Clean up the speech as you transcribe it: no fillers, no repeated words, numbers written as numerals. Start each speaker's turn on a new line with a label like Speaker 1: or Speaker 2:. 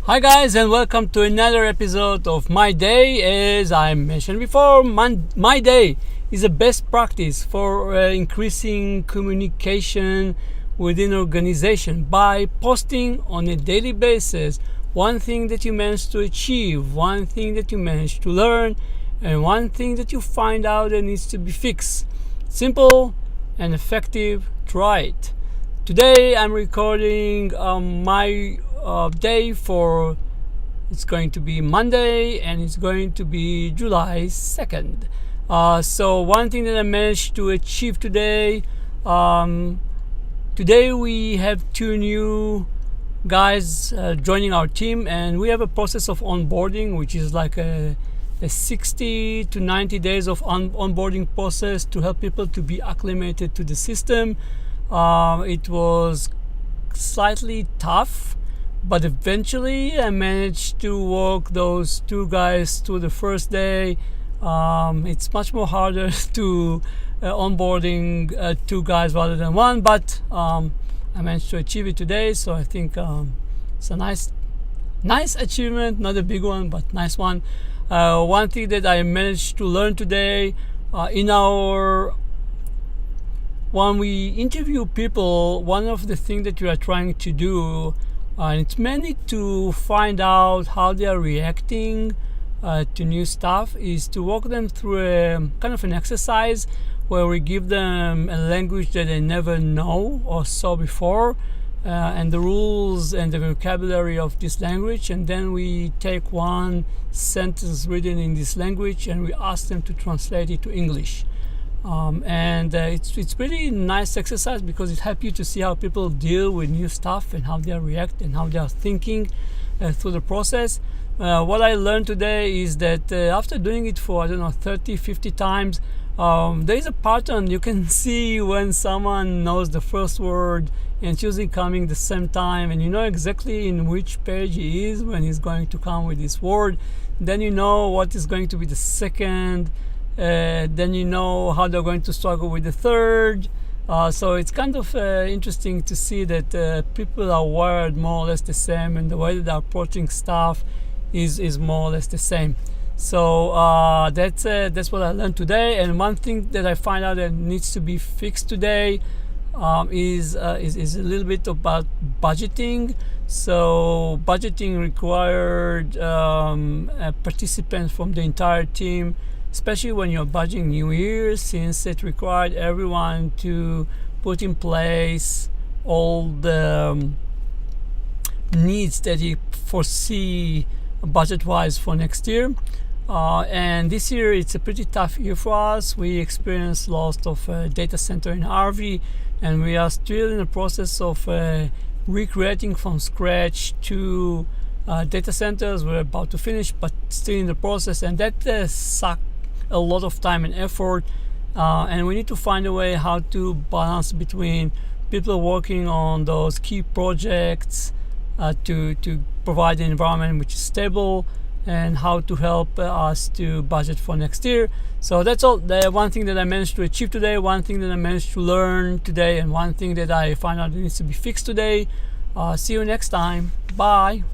Speaker 1: Hi guys, and welcome to another episode of My Day. As I mentioned before, my day is a best practice for increasing communication within organization by posting on a daily basis one thing that you managed to achieve, one thing that you managed to learn, and one thing that you find out that needs to be fixed. Simple and effective. Try it. Today I'm recording my day for, it's going to be Monday, and it's going to be July 2nd. So one thing that I managed to achieve today, today we have two new guys joining our team, and we have a process of onboarding, which is like a 60 to 90 days of onboarding process to help people to be acclimated to the system. It was slightly tough, but eventually I managed to walk those two guys through the first day. It's much more harder to onboarding two guys rather than one, but I managed to achieve it today. So I think it's a nice achievement, not a big one, but nice one. One thing that I managed to learn today when we interview people, one of the things that we are trying to do, and it's mainly to find out how they are reacting to new stuff, is to walk them through a kind of an exercise where we give them a language that they never know or saw before, and the rules and the vocabulary of this language, and then we take one sentence written in this language and we ask them to translate it to English. It's pretty nice exercise because it helps you to see how people deal with new stuff and how they react and how they are thinking through the process. What I learned today is that after doing it for 30, 50 times, there is a pattern. You can see when someone knows the first word and it's usually coming the same time, and you know exactly in which page he is when he's going to come with this word. Then you know what is going to be the second. Then you know how they're going to struggle with the third. So it's kind of interesting to see that people are wired more or less the same, and the way that they're approaching stuff is more or less the same. So that's what I learned today. And one thing that I find out that needs to be fixed today is a little bit about budgeting. So budgeting required participants from the entire team, especially when you're budgeting New Year's, since it required everyone to put in place all the needs that you foresee budget-wise for next year. And this year it's a pretty tough year for us. We experienced loss of a data center in Harvey, and we are still in the process of recreating from scratch two data centers. We're about to finish, but still in the process, and that sucked a lot of time and effort, and we need to find a way how to balance between people working on those key projects to provide an environment which is stable, and how to help us to budget for next year. So that's all. The one thing that I managed to achieve today, one thing that I managed to learn today, and one thing that I find out needs to be fixed today. See you next time. Bye.